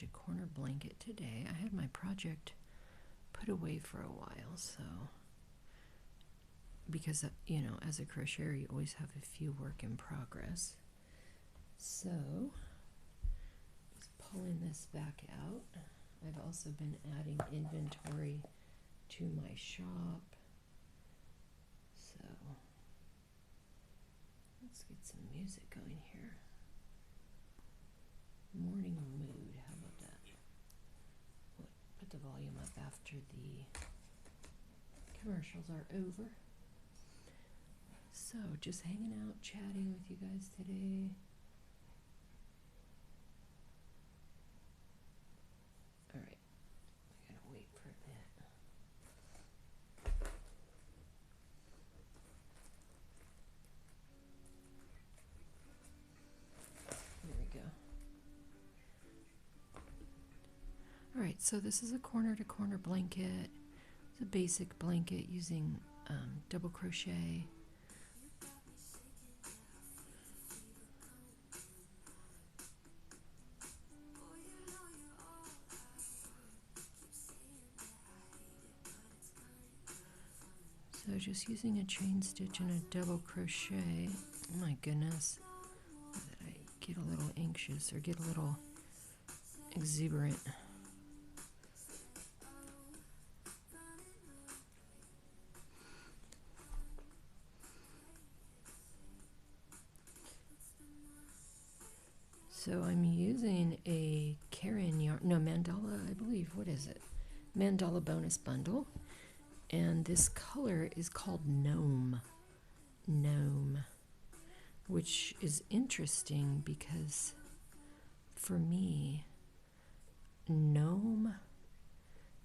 to corner blanket today. I had my project put away for a while, so because you know, as a crocheter you always have a few work in progress. So just pulling this back out. I've also been adding inventory to my shop. So let's get some music going here. Morning mood, how about that? Put the volume up after the commercials are over. So just hanging out, chatting with you guys today. All right, I gotta wait for a bit. There we go. All right, so this is a corner-to-corner blanket. It's a basic blanket using double crochet. So just using a chain stitch and a double crochet. Oh my goodness, that I get a little anxious or get a little exuberant. So I'm using a Karen yarn, no, Mandala, I believe, what is it? Mandala bonus bundle. And this color is called Gnome, which is interesting because for me, gnome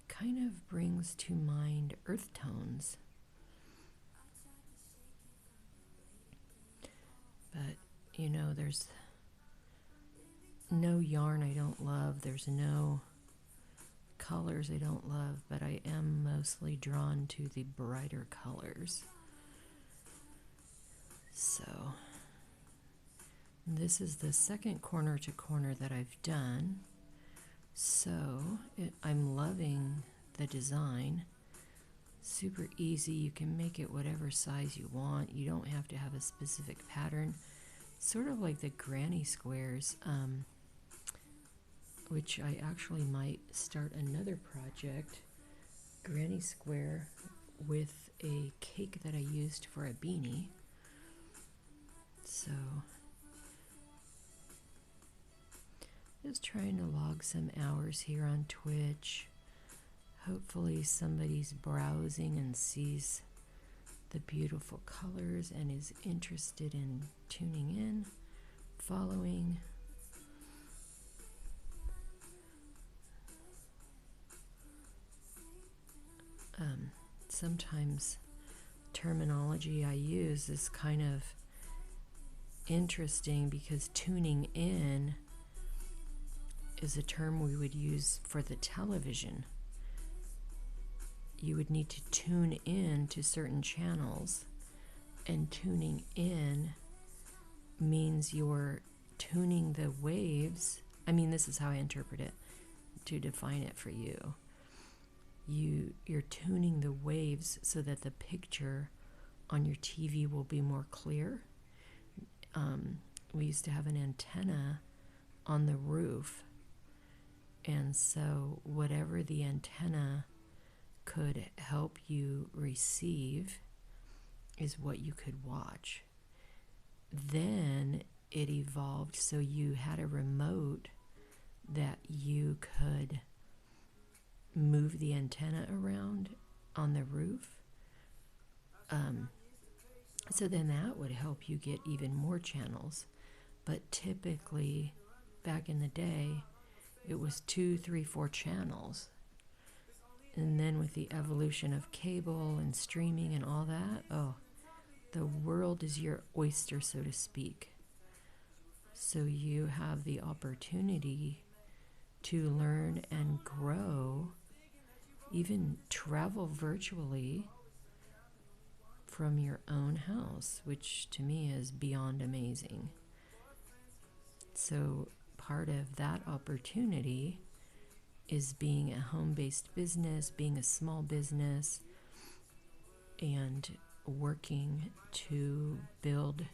kind of brings to mind earth tones. But, you know, there's no yarn I don't love. There's no colors I don't love, but I am mostly drawn to the brighter colors. So this is the second corner to corner that I've done. So I'm loving the design. Super easy. You can make it whatever size you want. You don't have to have a specific pattern. Sort of like the granny squares, which I actually might start another project, granny square, with a cake that I used for a beanie. So just trying to log some hours here on Twitch. Hopefully somebody's browsing and sees the beautiful colors and is interested in tuning in, following. Sometimes terminology I use is kind of interesting because tuning in is a term we would use for the television. You would need to tune in to certain channels, and tuning in means you're tuning the waves. I mean, this is how I interpret it to define it for you. You're tuning the waves so that the picture on your TV will be more clear. We used to have an antenna on the roof, and so whatever the antenna could help you receive is what you could watch. Then it evolved so you had a remote that you could move the antenna around on the roof. So then that would help you get even more channels. But typically, back in the day, it was 2, 3, 4 channels. And then with the evolution of cable and streaming and all that, oh, the world is your oyster, so to speak. So you have the opportunity to learn and grow, even travel virtually from your own house, which to me is beyond amazing. So part of that opportunity is being a home-based business, being a small business, and working to build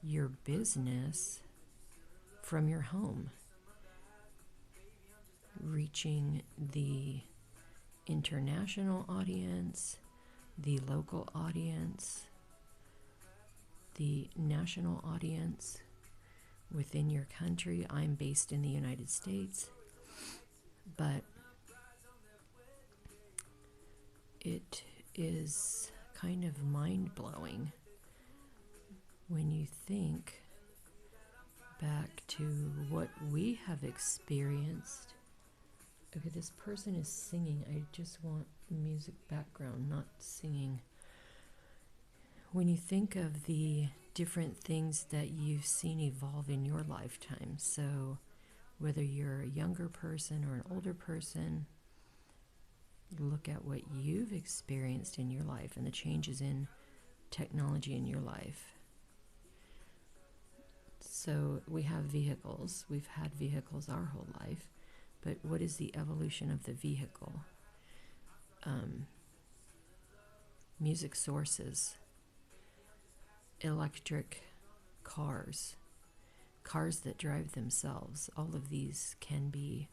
your business from your home, reaching the international audience, the local audience, the national audience within your country. I'm based in the United States, but it is kind of mind-blowing when you think back to what we have experienced. Okay, this person is singing. I just want music background, not singing. When you think of the different things that you've seen evolve in your lifetime, so whether you're a younger person or an older person, look at what you've experienced in your life and the changes in technology in your life. So we have vehicles. We've had vehicles our whole life. But what is the evolution of the vehicle? Music sources, electric cars, cars that drive themselves. All of these can be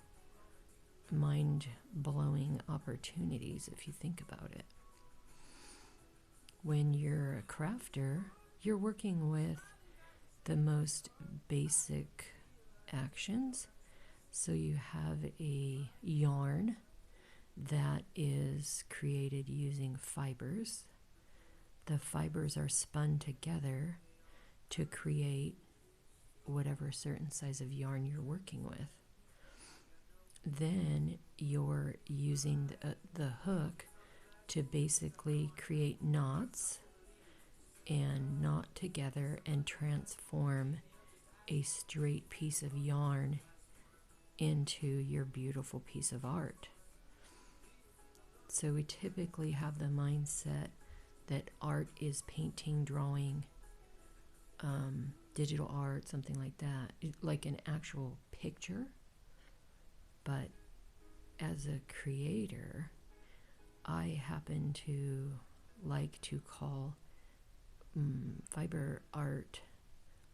mind-blowing opportunities if you think about it. When you're a crafter, you're working with the most basic actions. So you have a yarn that is created using fibers. The fibers are spun together to create whatever certain size of yarn you're working with. Then you're using the hook to basically create knots and knot together and transform a straight piece of yarn into your beautiful piece of art. So we typically have the mindset that art is painting, drawing, digital art, something like that, like an actual picture. But as a creator, I happen to like to call fiber art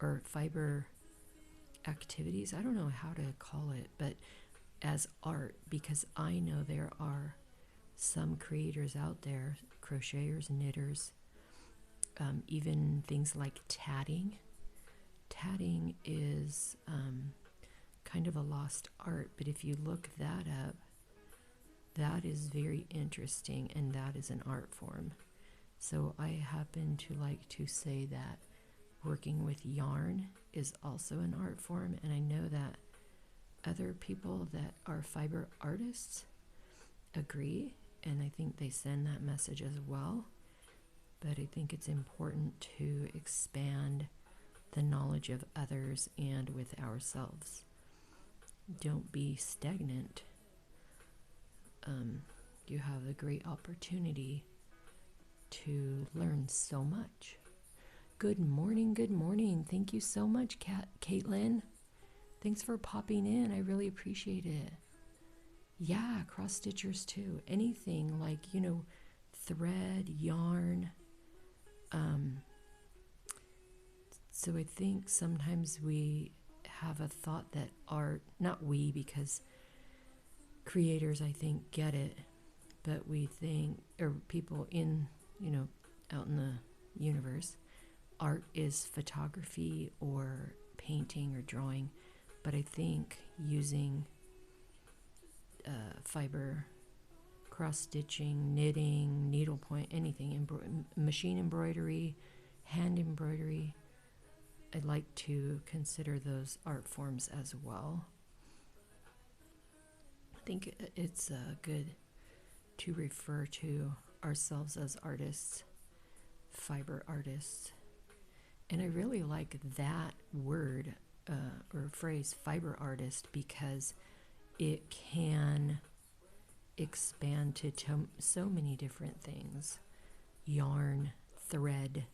or fiber activities, I don't know how to call it, but as art, because I know there are some creators out there, crocheters, knitters, even things like tatting. Tatting is kind of a lost art, but if you look that up, that is very interesting, and that is an art form. So I happen to like to say that working with yarn is also an art form, and I know that other people that are fiber artists agree, and I think they send that message as well. But I think it's important to expand the knowledge of others and with ourselves. Don't be stagnant. You have a great opportunity to learn so much. Good morning, good morning. Thank you so much, Caitlin. Thanks for popping in. I really appreciate it. Yeah, cross stitchers too. Anything like, thread, yarn. So I think sometimes we have a thought that art, not we, because creators, I think, get it, but we think, or people in, out in the universe, art is photography or painting or drawing. But I think using fiber, cross-stitching, knitting, needlepoint, anything, machine embroidery, hand embroidery, I'd like to consider those art forms as well. I think it's good to refer to ourselves as artists, fiber artists. And I really like that word or phrase, fiber artist, because it can expand to so many different things. Yarn, thread,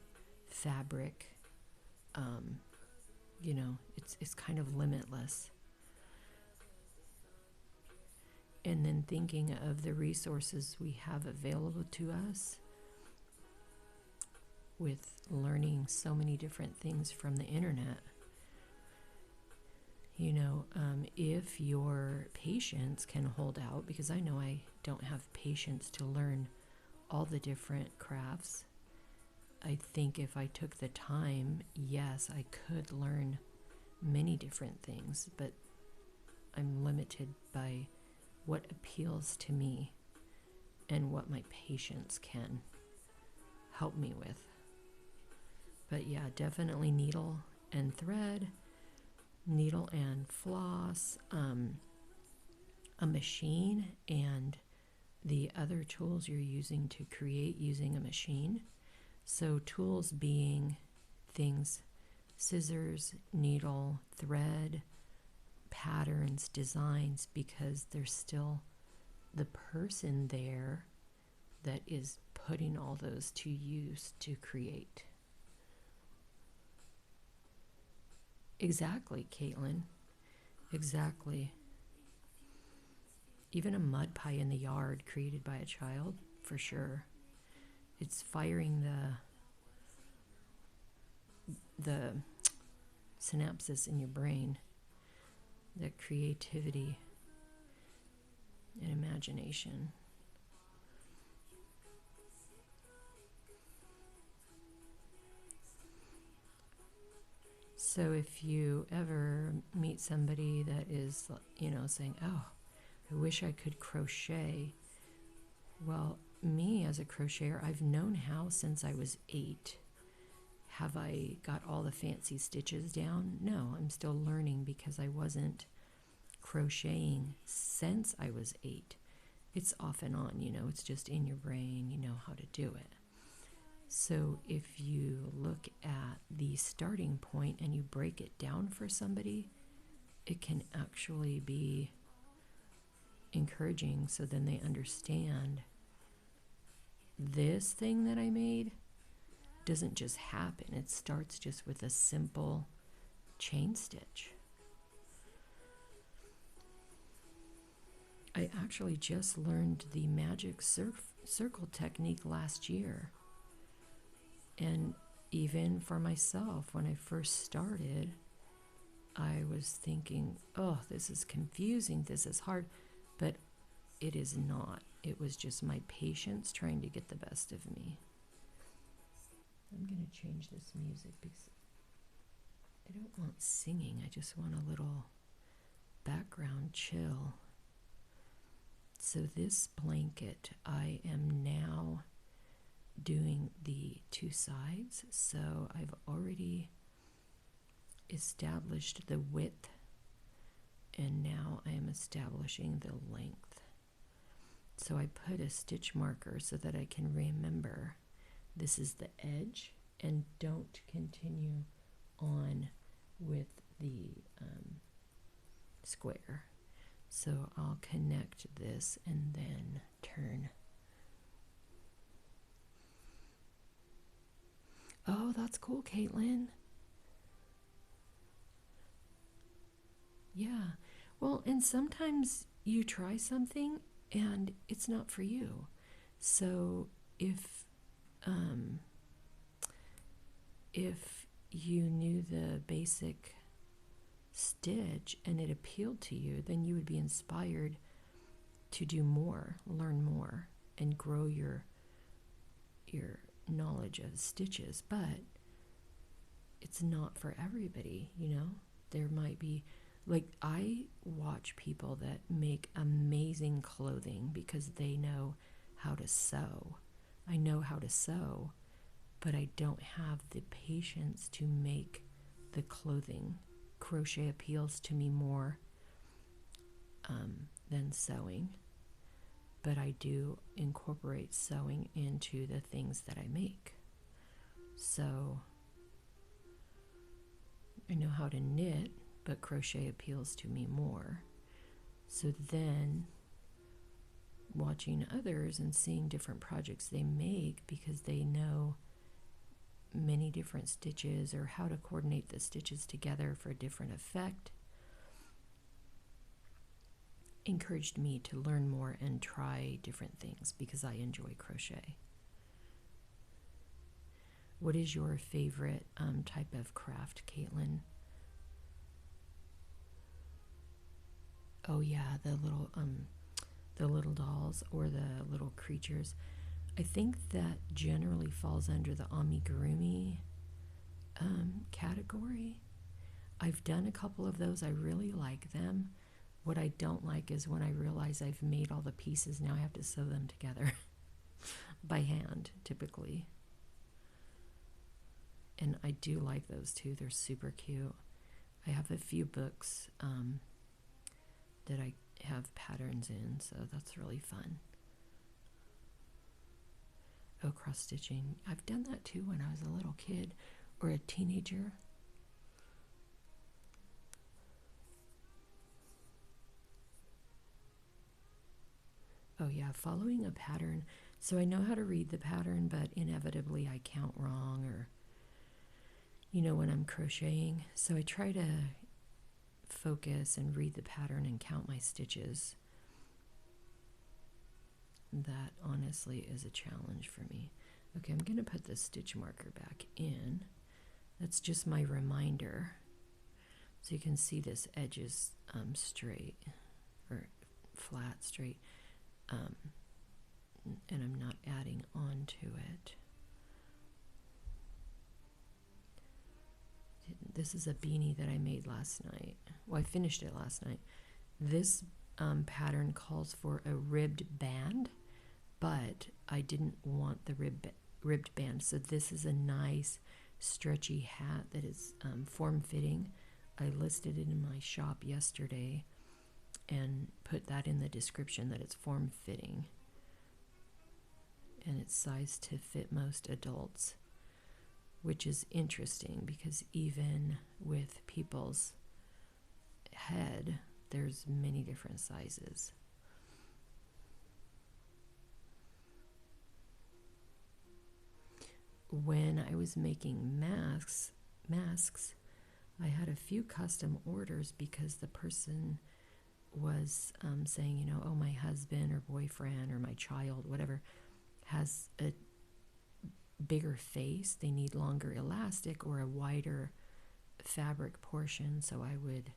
fabric, it's kind of limitless. And then thinking of the resources we have available to us with learning so many different things from the internet. If your patience can hold out, because I know I don't have patience to learn all the different crafts. I think if I took the time, yes, I could learn many different things, but I'm limited by what appeals to me and what my patience can help me with. But yeah, definitely needle and thread, needle and floss, a machine, and the other tools you're using to create using a machine. So tools being things, scissors, needle, thread, patterns, designs, because there's still the person there that is putting all those to use to create. Exactly, Caitlin. Exactly. Even a mud pie in the yard created by a child, for sure. It's firing the synapses in your brain, that creativity and imagination. So if you ever meet somebody that is, saying, oh, I wish I could crochet. Well, me as a crocheter, I've known how since I was 8. Have I got all the fancy stitches down? No, I'm still learning because I wasn't crocheting since I was 8. It's off and on, it's just in your brain, you know how to do it. So if you look at the starting point and you break it down for somebody, it can actually be encouraging, so then they understand this thing that I made doesn't just happen. It starts just with a simple chain stitch. I actually just learned the magic circle technique last year. And even for myself, when I first started, I was thinking, oh, this is confusing, this is hard. But it is not. It was just my patience trying to get the best of me. I'm going to change this music because I don't want singing. I just want a little background chill. So this blanket, I am now doing the 2 sides. So I've already established the width, and now I am establishing the length. So I put a stitch marker so that I can remember this is the edge, and don't continue on with the square. So I'll connect this and then turn. Oh, that's cool, Caitlin. Yeah. Well, and sometimes you try something and it's not for you. So if you knew the basic stitch and it appealed to you, then you would be inspired to do more, learn more, and grow your knowledge of stitches. But it's not for everybody, There might be, like, I watch people that make amazing clothing because they know how to sew. I know how to sew, but I don't have the patience to make the clothing. Crochet appeals to me more than sewing, but I do incorporate sewing into the things that I make. So I know how to knit, but crochet appeals to me more. So then watching others and seeing different projects they make, because they know many different stitches or how to coordinate the stitches together for a different effect. encouraged me to learn more and try different things because I enjoy crochet. What is your favorite type of craft, Caitlin? Oh yeah, the little dolls or the little creatures. I think that generally falls under the amigurumi category. I've done a couple of those. I really like them. What I don't like is when I realize I've made all the pieces. Now I have to sew them together by hand, typically. And I do like those too. They're super cute. I have a few books that I have patterns in, so that's really fun. Oh, cross stitching. I've done that too when I was a little kid or a teenager. Oh yeah, following a pattern. So I know how to read the pattern, but inevitably I count wrong, or when I'm crocheting. So I try to focus and read the pattern and count my stitches. That honestly is a challenge for me. Okay, I'm going to put the stitch marker back in. That's just my reminder. So you can see this edge is straight, or flat, straight. And I'm not adding on to it. This is a beanie that I made last night. Well, I finished it last night. This pattern calls for a ribbed band, but I didn't want the ribbed band. So this is a nice stretchy hat that is form-fitting. I listed it in my shop yesterday and put that in the description that it's form-fitting. And it's sized to fit most adults, which is interesting because even with people's head, there's many different sizes. When I was making masks, I had a few custom orders because the person was saying, oh, my husband or boyfriend or my child, whatever, has a bigger face. They need longer elastic or a wider fabric portion. So I would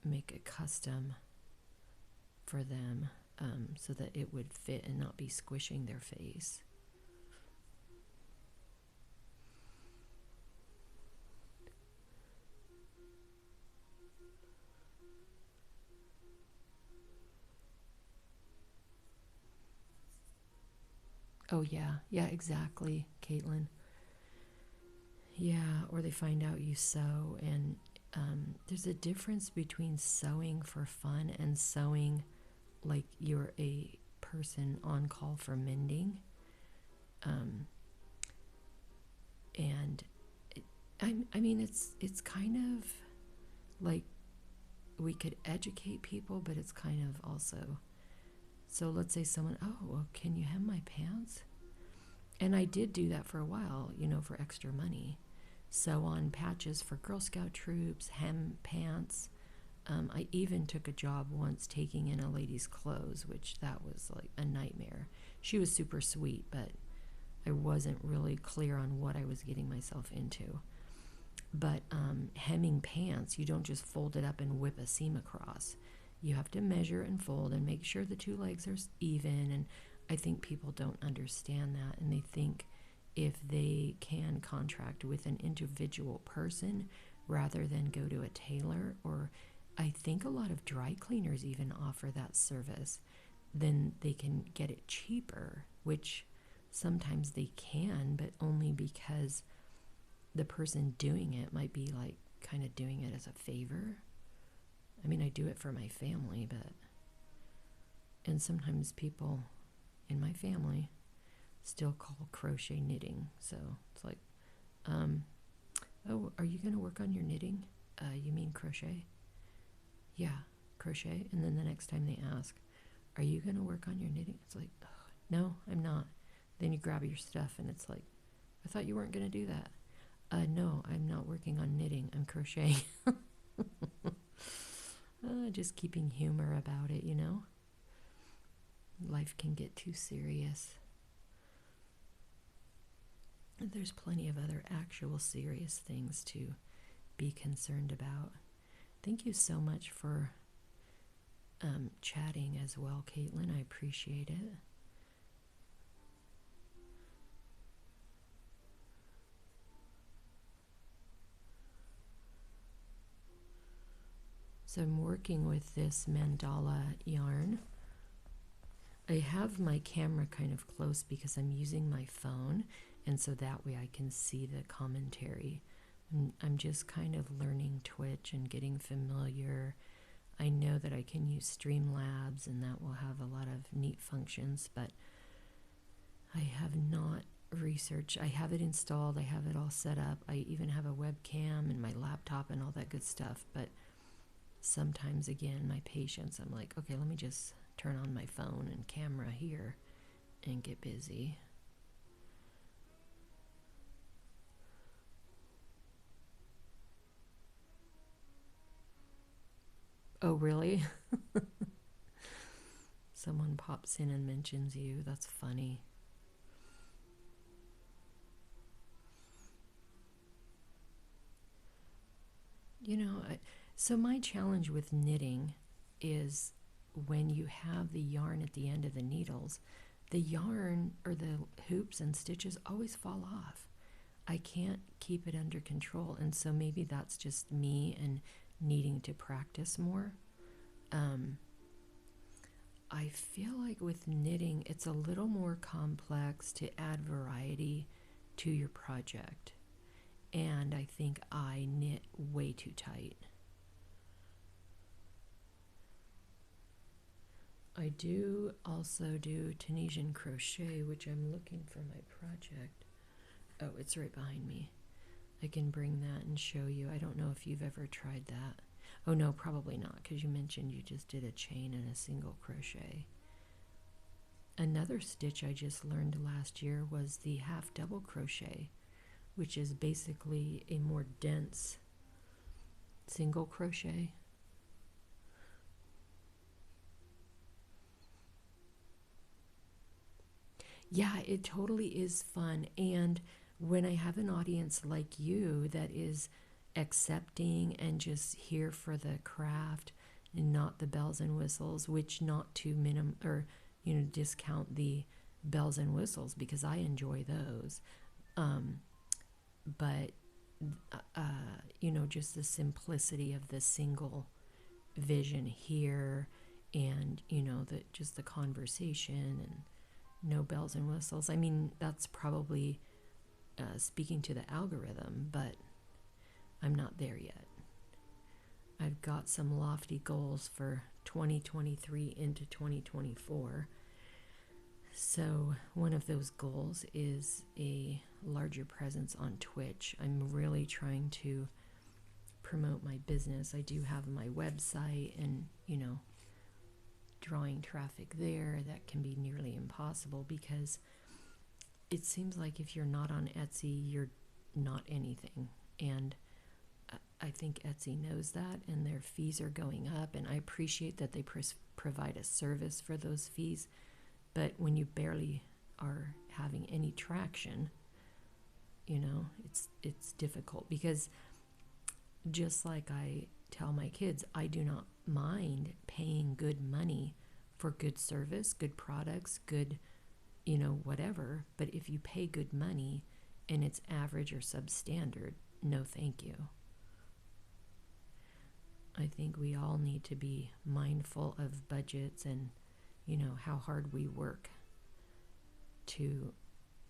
make a custom for them so that it would fit and not be squishing their face. Oh, yeah, exactly, Caitlin. Yeah, or they find out you sew, and there's a difference between sewing for fun and sewing like you're a person on call for mending. And I mean, it's kind of like we could educate people, but it's kind of also. So let's say someone, oh, well, can you hem my pants? And I did do that for a while, for extra money. Sew on patches for Girl Scout troops, hem pants. I even took a job once taking in a lady's clothes, which that was like a nightmare. She was super sweet, but I wasn't really clear on what I was getting myself into. But hemming pants, you don't just fold it up and whip a seam across. You have to measure and fold and make sure the two legs are even. And I think people don't understand that, and they think if they can contract with an individual person rather than go to a tailor, or I think a lot of dry cleaners even offer that service, then they can get it cheaper, which sometimes they can, but only because the person doing it might be like kind of doing it as a favor. I mean, I do it for my family, and sometimes people in my family still call crochet knitting. So it's like, oh, are you going to work on your knitting? You mean crochet? Yeah, crochet. And then the next time they ask, are you going to work on your knitting? It's like, oh, no, I'm not. Then you grab your stuff and it's like, I thought you weren't going to do that. No, I'm not working on knitting. I'm crocheting. Just keeping humor about it, you know? Life can get too serious. And there's plenty of other actual serious things to be concerned about. Thank you so much for chatting as well, Caitlin. I appreciate it. So I'm working with this mandala yarn. I have my camera kind of close because I'm using my phone, and so that way I can see the commentary. I'm just kind of learning Twitch and getting familiar. I know that I can use Streamlabs and that will have a lot of neat functions, but I have not researched. I have it installed, I have it all set up. I even have a webcam and my laptop and all that good stuff, but sometimes, again, my patience, I'm like, okay, let me just turn on my phone and camera here and get busy. Oh, really? Someone pops in and mentions you. That's funny. You know, so my challenge with knitting is when you have the yarn at the end of the needles, the yarn or the hoops and stitches always fall off. I can't keep it under control, and so maybe that's just me and needing to practice more. I feel like with knitting, it's a little more complex to add variety to your project. And I think I knit way too tight. I do also do Tunisian crochet, which I'm looking for my project. Oh, it's right behind me. I can bring that and show you. I don't know if you've ever tried that. Oh no, probably not, because you mentioned you just did a chain and a single crochet. Another stitch I just learned last year was the half double crochet, which is basically a more dense single crochet. Yeah, it totally is fun. And when I have an audience like you that is accepting and just here for the craft and not the bells and whistles, which not to discount the bells and whistles because I enjoy those. But just the simplicity of the single vision here, and just the conversation and no bells and whistles. I mean, that's probably speaking to the algorithm, but I'm not there yet. I've got some lofty goals for 2023 into 2024. So one of those goals is a larger presence on Twitch. I'm really trying to promote my business. I do have my website and, drawing traffic there. That can be nearly impossible because it seems like if you're not on Etsy, you're not anything. And I think Etsy knows that, and their fees are going up, and I appreciate that they provide a service for those fees. But when you barely are having any traction, it's difficult, because just like I tell my kids, I do not mind paying good money for good service, good products, good, whatever. But if you pay good money and it's average or substandard, no thank you. I think we all need to be mindful of budgets and, how hard we work to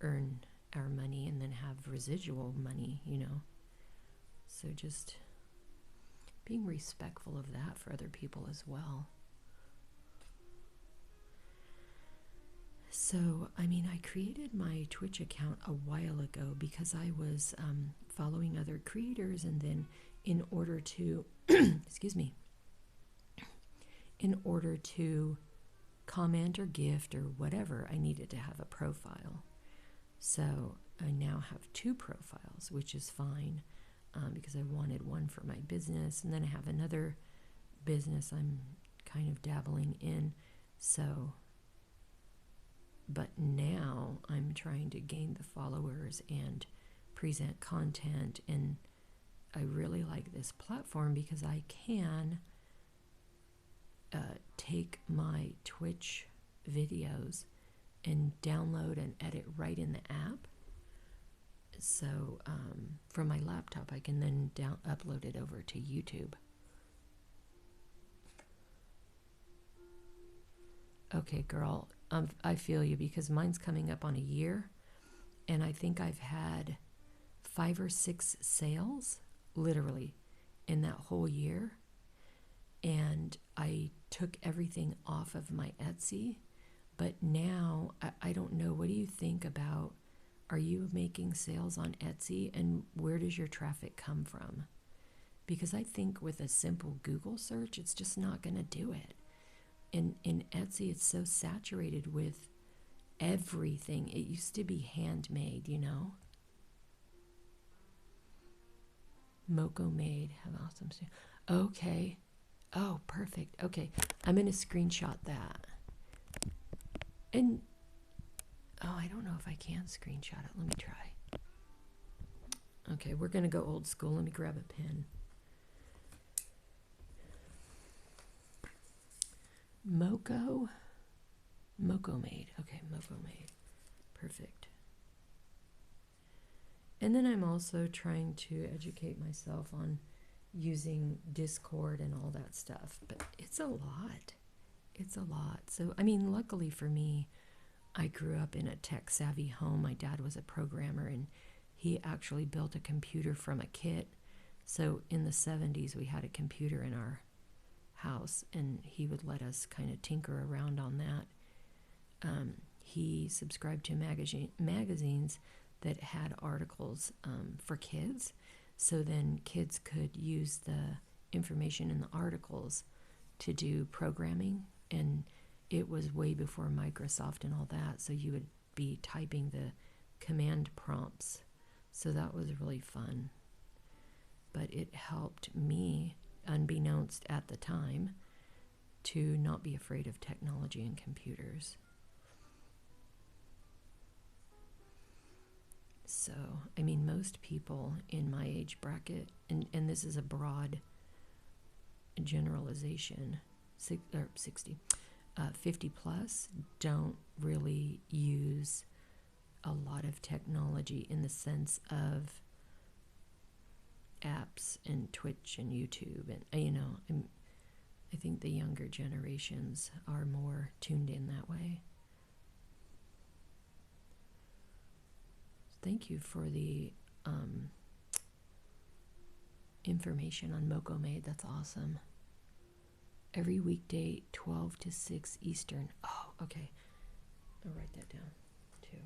earn our money and then have residual money, So just being respectful of that for other people as well. So, I created my Twitch account a while ago because I was following other creators, and then in order to, excuse me, in order to comment or gift or whatever, I needed to have a profile. So I now have 2 profiles, which is fine, because I wanted one for my business, and then I have another business I'm kind of dabbling in. So, but now I'm trying to gain the followers and present content, and I really like this platform because I can take my Twitch videos and download and edit right in the app. So from my laptop, I can then upload it over to YouTube. Okay, girl, I feel you, because mine's coming up on a year, and I think I've had 5 or 6 sales, literally, in that whole year. And I took everything off of my Etsy, but now I don't know. What do you think about, are you making sales on Etsy, and where does your traffic come from? Because I think with a simple Google search, it's just not going to do it. In Etsy, it's so saturated with everything. It used to be handmade, you know? Moco Made, have awesome stuff. Okay. Oh, perfect. Okay, I'm going to screenshot that. And, oh, I don't know if I can screenshot it. Let me try. Okay, we're going to go old school. Let me grab a pen. Moco Made. Okay, Moco Made. Perfect. And then I'm also trying to educate myself on using Discord and all that stuff. But it's a lot. It's a lot. So, I mean, luckily for me, I grew up in a tech-savvy home. My dad was a programmer, and he actually built a computer from a kit. So in the 70s, we had a computer in our house, and he would let us kind of tinker around on that. He subscribed to magazines that had articles for kids, so then kids could use the information in the articles to do programming. And it was way before Microsoft and all that, so you would be typing the command prompts. So that was really fun. But it helped me, unbeknownst at the time, to not be afraid of technology and computers. So, I mean, most people in my age bracket, and this is a broad generalization, 50 plus, don't really use a lot of technology in the sense of apps and Twitch and YouTube. And, you know, I think the younger generations are more tuned in that way. Thank you for the information on Moco Made. That's awesome. Every weekday, 12 to 6 Eastern. Oh, okay. I'll write that down, too.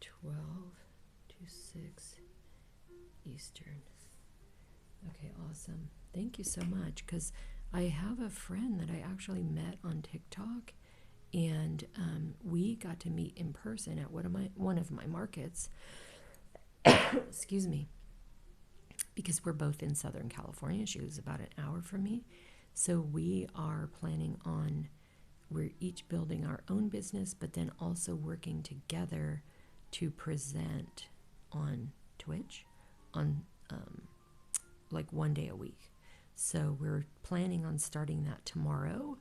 12 to 6 Eastern. Okay, awesome. Thank you so much, because I have a friend that I actually met on TikTok, and we got to meet in person at one of my markets. Excuse me. Because we're both in Southern California. She was about an hour from me. So we are planning on, we're each building our own business, but then also working together to present on Twitch on like one day a week. So we're planning on starting that tomorrow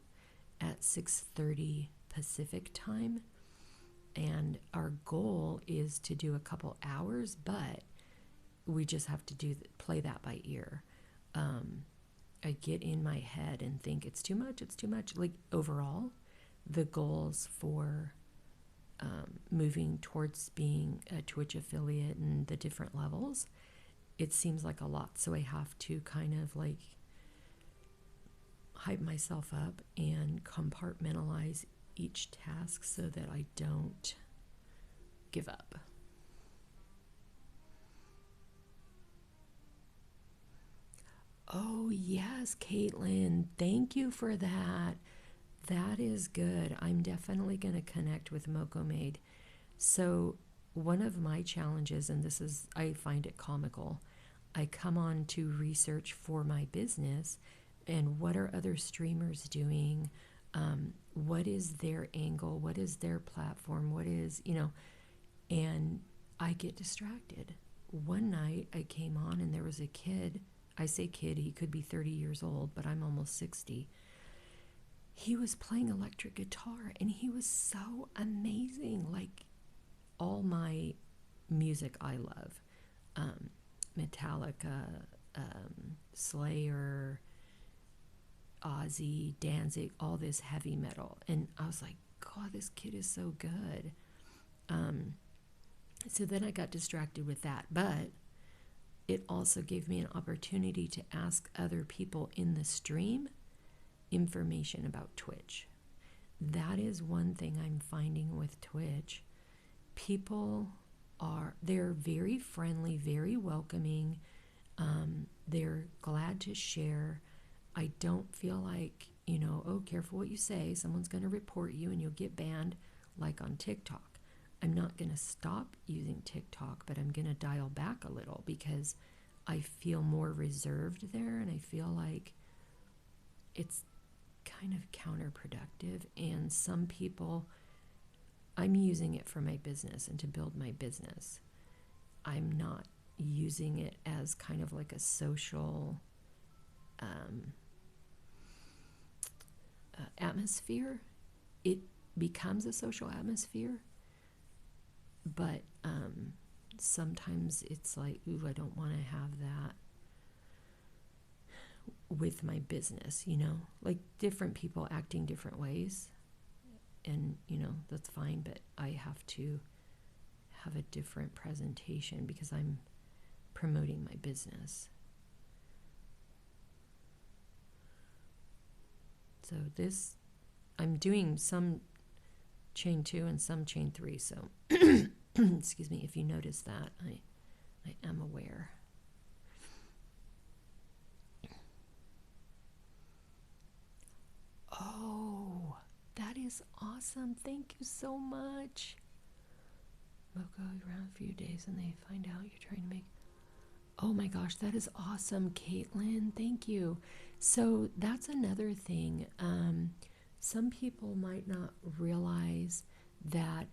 at 6:30 Pacific time. And our goal is to do a couple hours, but we just have to play that by ear. I get in my head and think it's too much. Like, overall, the goals for moving towards being a Twitch affiliate and the different levels, it seems like a lot. So I have to kind of like hype myself up and compartmentalize each task so that I don't give up. Oh, yes, Caitlin. Thank you for that. That is good. I'm definitely going to connect with Moco Made. So one of my challenges, and this is, I find it comical, I come on to research for my business and what are other streamers doing? What is their angle? What is their platform? What is, and I get distracted. One night I came on and there was a kid. I say kid, he could be 30 years old, but I'm almost 60. He was playing electric guitar and he was so amazing. Like all my music I love. Metallica, Slayer, Ozzy, Danzig, all this heavy metal. And I was like, God, this kid is so good. So then I got distracted with that. But it also gave me an opportunity to ask other people in the stream information about Twitch. That is one thing I'm finding with Twitch. People they're very friendly, very welcoming. They're glad to share. I don't feel like, oh, careful what you say. Someone's going to report you and you'll get banned like on TikTok. I'm not going to stop using TikTok, but I'm going to dial back a little because I feel more reserved there and I feel like it's kind of counterproductive. And some people, I'm using it for my business and to build my business. I'm not using it as kind of like a social atmosphere. It becomes a social atmosphere, but sometimes it's like, ooh, I don't want to have that with my business, like different people acting different ways. And, that's fine, but I have to have a different presentation because I'm promoting my business. So this, I'm doing some chain 2 and some chain 3. So, excuse me, if you notice that, I am aware. Oh, that is awesome. Thank you so much. We'll go around a few days and they find out you're trying to make... Oh my gosh, that is awesome, Caitlin. Thank you. So that's another thing. Some people might not realize that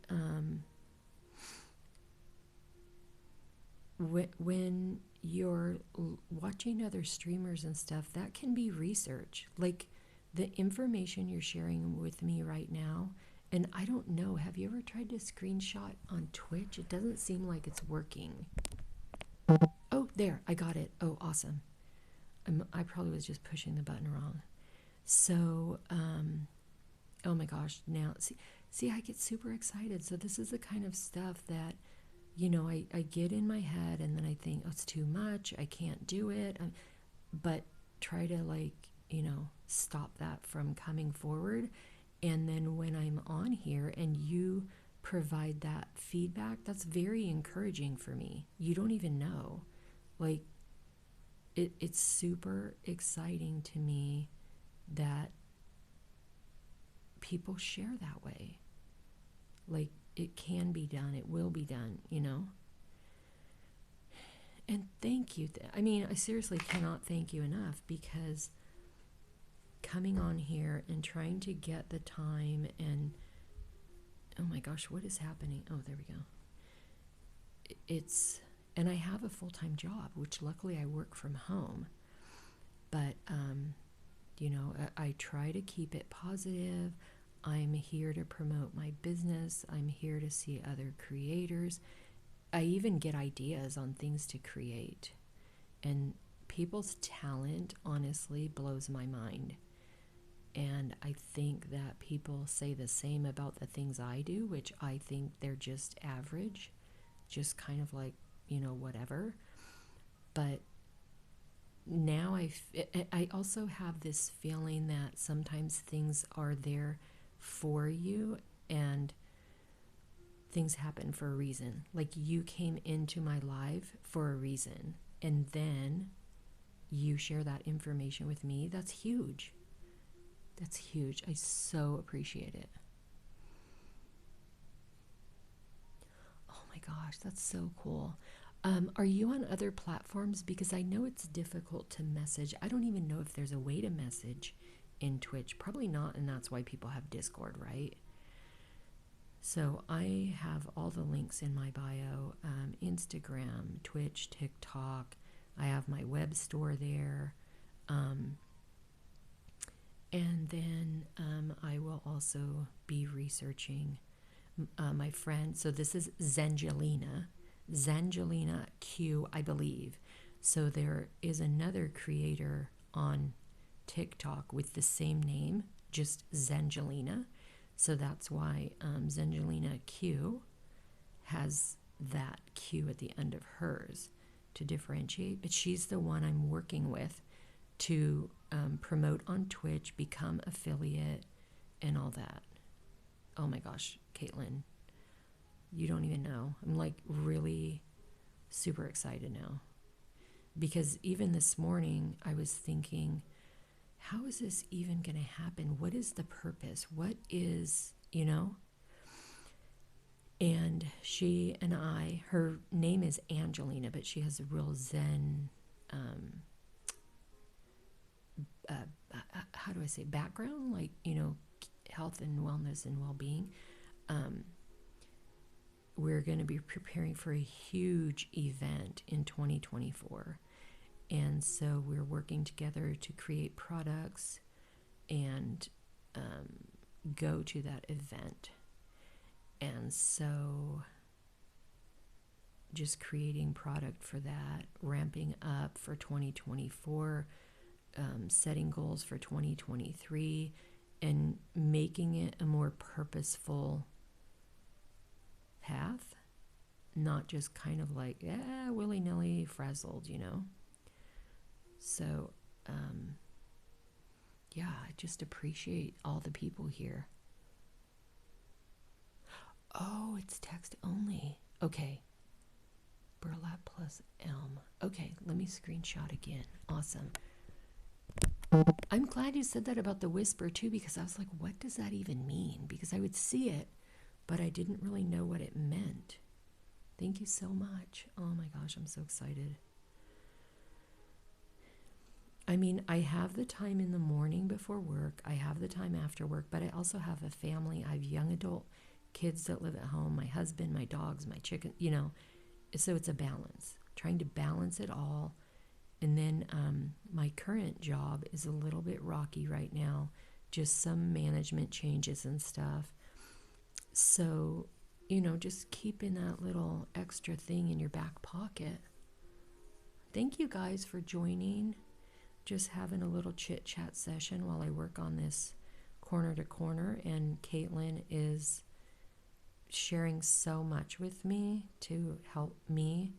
when you're watching other streamers and stuff, that can be research. Like the information you're sharing with me right now, and I don't know, have you ever tried to screenshot on Twitch? It doesn't seem like it's working. Oh, there, I got it. Oh, awesome. I probably was just pushing the button wrong. So, oh my gosh, now, see, I get super excited. So this is the kind of stuff that, I get in my head and then I think, oh, it's too much. I can't do it. But try to stop that from coming forward. And then when I'm on here and you provide that feedback, that's very encouraging for me. You don't even know. Like, it's super exciting to me that people share that way. Like, it can be done. It will be done, And thank you. I seriously cannot thank you enough, because coming on here and trying to get the time and, oh my gosh, what is happening? Oh, there we go. And I have a full-time job, which luckily I work from home. But, I try to keep it positive. I'm here to promote my business. I'm here to see other creators. I even get ideas on things to create. And people's talent, honestly, blows my mind. And I think that people say the same about the things I do, which I think they're just average, just kind of like, whatever. But now I also have this feeling that sometimes things are there for you and things happen for a reason. Like, you came into my life for a reason, and then you share that information with me. That's huge. That's huge. I so appreciate it. Oh my gosh, that's so cool. Are you on other platforms? Because I know it's difficult to message. I don't even know if there's a way to message in Twitch. Probably not, and that's why people have Discord, right? So I have all the links in my bio, Instagram, Twitch, TikTok. I have my web store there. And then I will also be researching my friend. So this is Zangelina Q, I believe. So there is another creator on TikTok with the same name, just Zangelina. So that's why Zangelina Q has that Q at the end of hers to differentiate. But she's the one I'm working with to promote on Twitch, become affiliate, and all that. Oh my gosh, Caitlin, you don't even know. I'm like really super excited now. Because even this morning, I was thinking, how is this even going to happen? What is the purpose? What is, And she and I, her name is Angelina, but she has a real Zen, how do I say, background? Like, health and wellness and well-being. We're going to be preparing for a huge event in 2024. And so we're working together to create products and go to that event. And so just creating product for that, ramping up for 2024, setting goals for 2023, and making it a more purposeful path, not just kind of like, willy-nilly frazzled, So, I just appreciate all the people here. Oh, it's text only. Okay. Burlap plus elm. Okay, let me screenshot again. Awesome. I'm glad you said that about the whisper too, because I was like, what does that even mean? Because I would see it, but I didn't really know what it meant. Thank you so much. Oh my gosh, I'm so excited. I mean, I have the time in the morning before work. I have the time after work, but I also have a family. I have young adult kids that live at home, my husband, my dogs, my chicken, So it's a balance, trying to balance it all. And then my current job is a little bit rocky right now, just some management changes and stuff. So, just keeping that little extra thing in your back pocket. Thank you guys for joining. Just having a little chit-chat session while I work on this corner to corner. And Caitlin is sharing so much with me to help me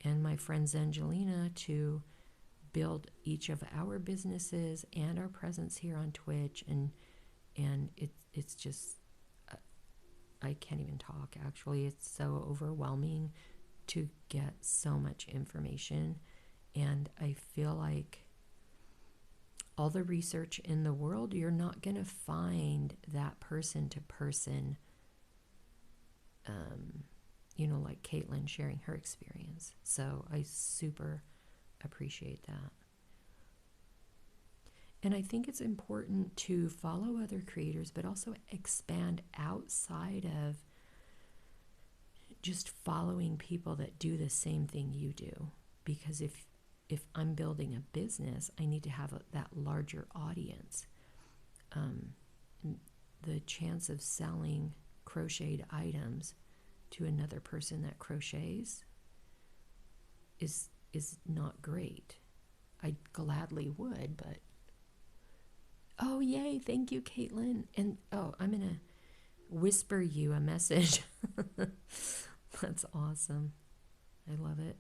and my friend Angelina to build each of our businesses and our presence here on Twitch. And it's just, I can't even talk, actually. It's so overwhelming to get so much information. And I feel like all the research in the world, you're not going to find that person to person, like Caitlin sharing her experience. So I super appreciate that. And I think it's important to follow other creators, but also expand outside of just following people that do the same thing you do. Because if I'm building a business, I need to have that larger audience. The chance of selling crocheted items to another person that crochets is not great. I gladly would, but oh yay, thank you, Caitlin. And I'm gonna whisper you a message. That's awesome. I love it.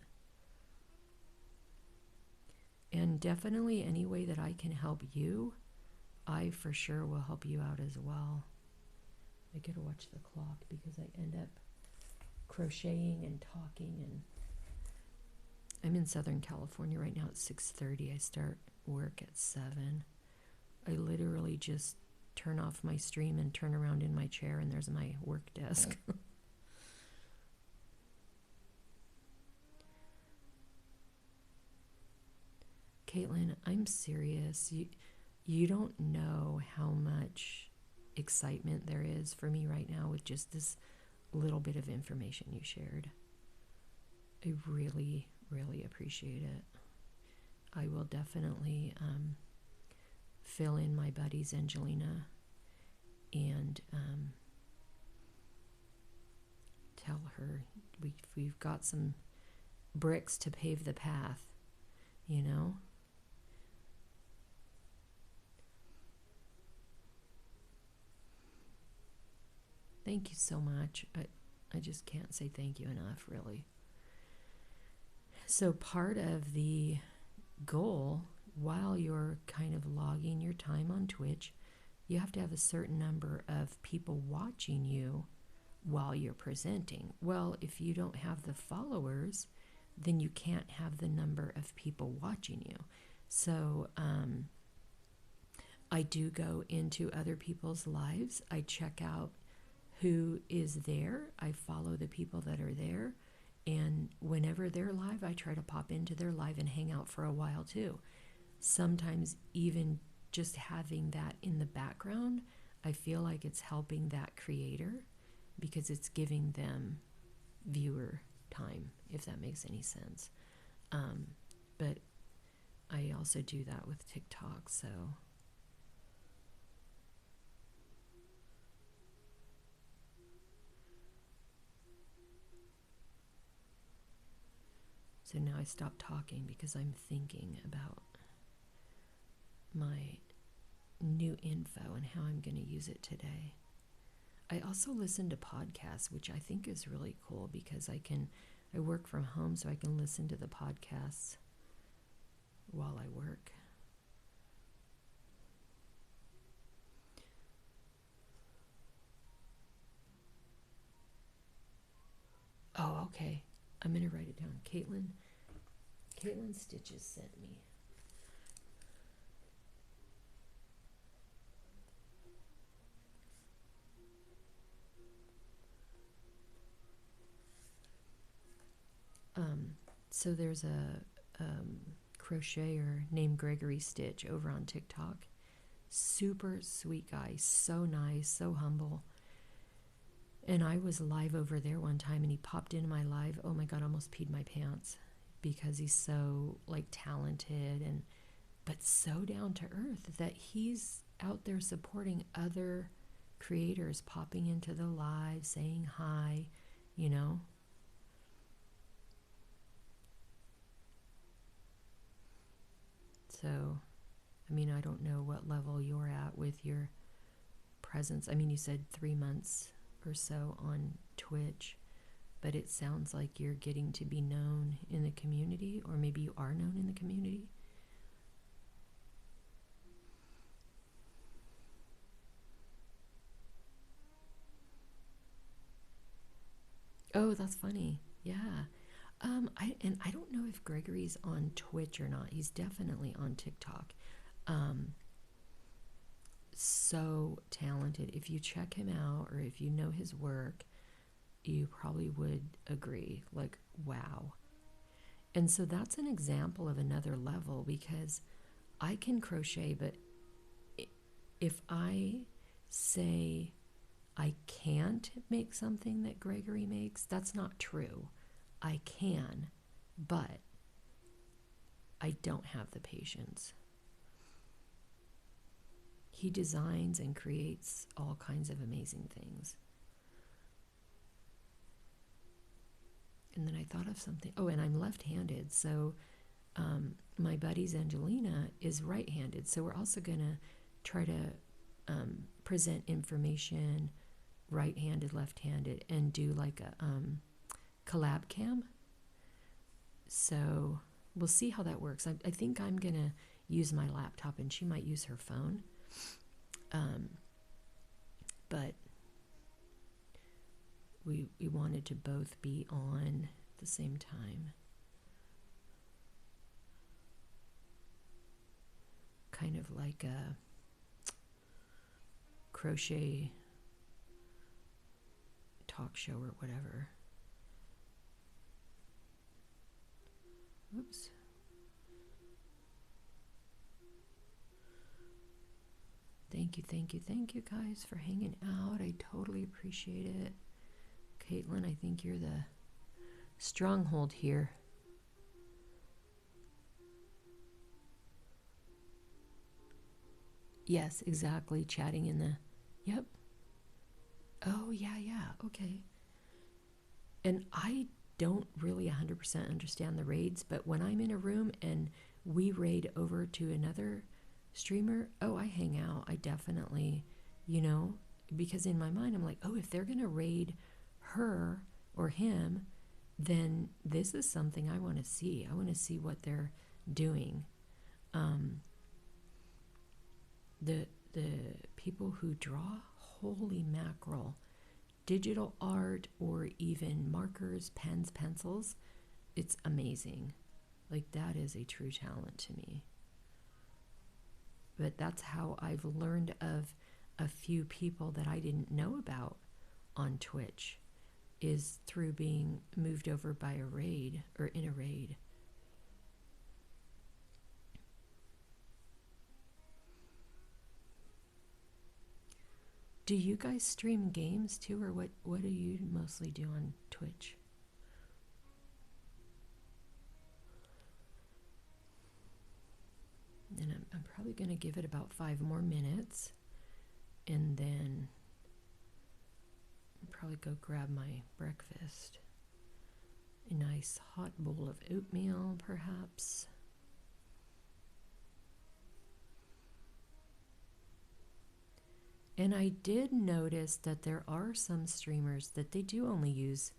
And definitely any way that I can help you, I for sure will help you out as well. I gotta watch the clock because I end up crocheting and talking, and I'm in Southern California right now. It's 6:30. I start work at 7. I literally just turn off my stream and turn around in my chair, and there's my work desk. Caitlin, I'm serious. You don't know how much excitement there is for me right now with just this little bit of information you shared. I really, really appreciate it. I will definitely fill in my buddies Angelina and tell her we've got some bricks to pave the path, you know? Thank you so much. I just can't say thank you enough, really. So part of the goal, while you're kind of logging your time on Twitch, you have to have a certain number of people watching you while you're presenting. Well, if you don't have the followers, then you can't have the number of people watching you. So I do go into other people's lives. I check out who is there. I follow the people that are there. And whenever they're live, I try to pop into their live and hang out for a while too. Sometimes even just having that in the background, I feel like it's helping that creator because it's giving them viewer time, if that makes any sense. But I also do that with TikTok, so... So now I stop talking because I'm thinking about my new info and how I'm going to use it today. I also listen to podcasts, which I think is really cool because I work from home, so I can listen to the podcasts while I work. Oh, okay. I'm going to write it down. Caitlin Stitches sent me. So there's a crocheter named Gregory Stitch over on TikTok. Super sweet guy, so nice, so humble. And I was live over there one time and he popped into my live. Oh my God, I almost peed my pants because he's so like talented and but so down to earth that he's out there supporting other creators, popping into the live, saying hi, you know. So, I mean, I don't know what level you're at with your presence. I mean, you said 3 months or so on Twitch, but it sounds like you're getting to be known in the community, or maybe you are known in the community. Oh, that's funny. Yeah. I don't know if Gregory's on Twitch or not. He's definitely on TikTok. So talented. If you check him out or if you know his work, you probably would agree. Like, wow. And so that's an example of another level because I can crochet, but if I say I can't make something that Gregory makes, that's not true. I can, but I don't have the patience. He designs and creates all kinds of amazing things. And then I thought of something. Oh, and I'm left-handed, so my buddy's Angelina is right-handed. So we're also going to try to present information right-handed, left-handed, and do like a collab cam. So we'll see how that works. I think I'm going to use my laptop and she might use her phone. But we wanted to both be on at the same time. Kind of like a crochet talk show or whatever. Oops. Thank you guys for hanging out. I totally appreciate it. Caitlin, I think you're the stronghold here. Yes, exactly. Chatting in the... Yep. Oh, yeah, okay. And I don't really 100% understand the raids, but when I'm in a room and we raid over to another streamer, oh, I hang out. I definitely, because in my mind I'm like, oh, if they're going to raid her or him, then this is something I want to see. I want to see what they're doing. The people who draw, holy mackerel, digital art or even markers, pens, pencils, it's amazing. Like, that is a true talent to me. But that's how I've learned of a few people that I didn't know about on Twitch, is through being moved over by a raid or in a raid. Do you guys stream games too, or what do you mostly do on Twitch? And I'm probably going to give it about 5 more minutes, and then I'll probably go grab my breakfast. A nice hot bowl of oatmeal, perhaps. And I did notice that there are some streamers that they do only use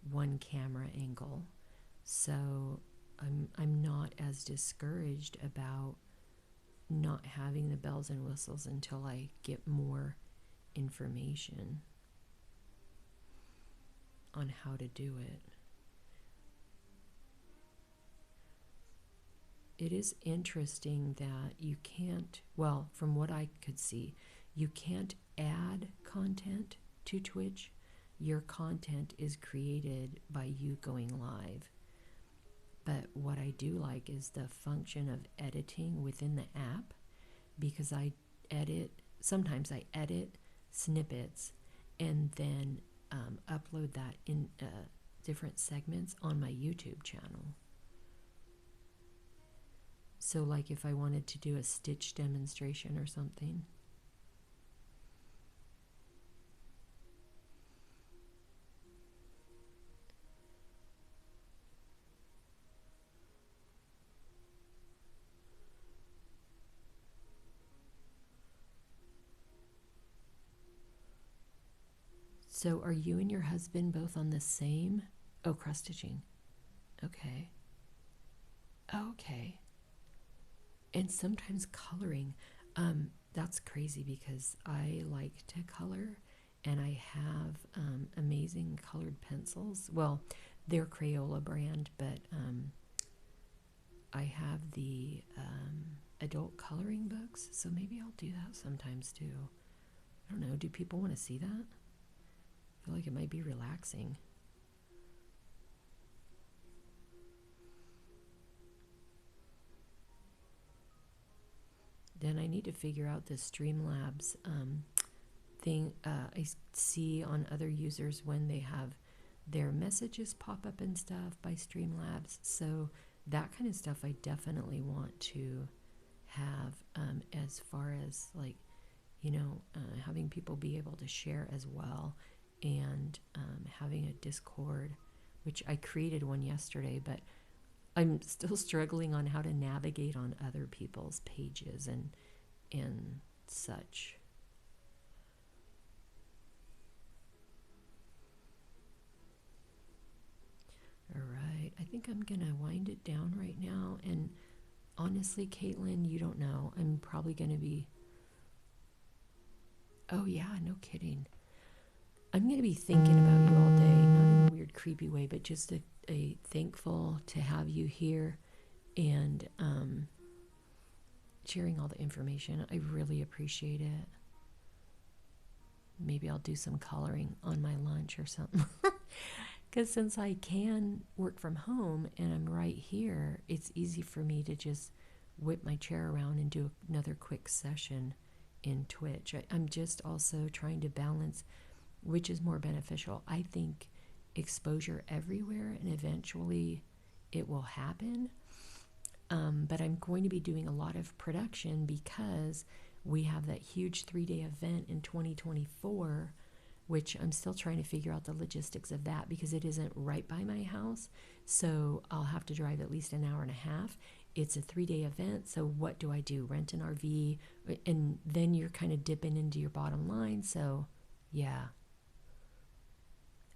one camera angle. So I'm not as discouraged about not having the bells and whistles until I get more information on how to do it. It is interesting that you can't, well, from what I could see, you can't add content to Twitch. Your content is created by you going live. But what I do like is the function of editing within the app, because sometimes I edit snippets and then upload that in different segments on my YouTube channel. So like if I wanted to do a stitch demonstration or something. So are you and your husband both on the same? Oh, cross stitching. Okay. Okay. And sometimes coloring. That's crazy because I like to color, and I have amazing colored pencils. Well, they're Crayola brand, but I have the adult coloring books, so maybe I'll do that sometimes too. I don't know. Do people want to see that? I feel like it might be relaxing. Then I need to figure out this Streamlabs thing. I see on other users when they have their messages pop up and stuff by Streamlabs. So that kind of stuff I definitely want to have, as far as like, having people be able to share as well, and having a Discord, which I created one yesterday, but I'm still struggling on how to navigate on other people's pages and such. All right, I think I'm gonna wind it down right now. And honestly, Caitlin, you don't know. I'm probably gonna be... Oh yeah, no kidding. I'm gonna be thinking about you all day, not in a weird, creepy way, but just a thankful to have you here and sharing all the information. I really appreciate it. Maybe I'll do some coloring on my lunch or something. Because since I can work from home and I'm right here, it's easy for me to just whip my chair around and do another quick session in Twitch. I'm just also trying to balance which is more beneficial. I think exposure everywhere, and eventually it will happen. But I'm going to be doing a lot of production because we have that huge 3-day event in 2024, which I'm still trying to figure out the logistics of that because it isn't right by my house. So I'll have to drive at least an hour and a half. It's a 3-day event. So what do I do? Rent an RV? And then you're kind of dipping into your bottom line. So yeah.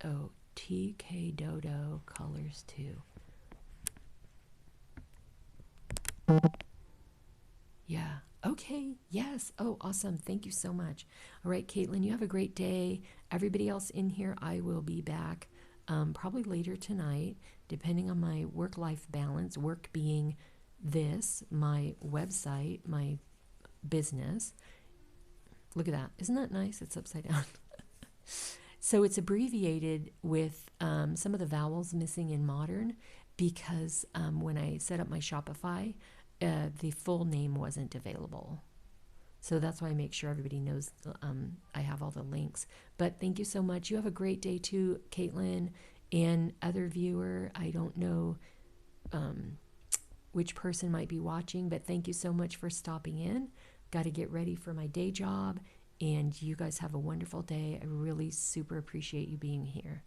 Oh, TK Dodo colors too. Yeah. Okay. Yes. Oh, awesome. Thank you so much. All right, Caitlin, you have a great day. Everybody else in here, I will be back probably later tonight, depending on my work-life balance, work being this, my website, my business. Look at that. Isn't that nice? It's upside down. So it's abbreviated with some of the vowels missing in modern because when I set up my Shopify, the full name wasn't available. So that's why I make sure everybody knows I have all the links. But thank you so much. You have a great day too, Caitlin, and other viewer. I don't know which person might be watching, but thank you so much for stopping in. Got to get ready for my day job, and you guys have a wonderful day. I really super appreciate you being here.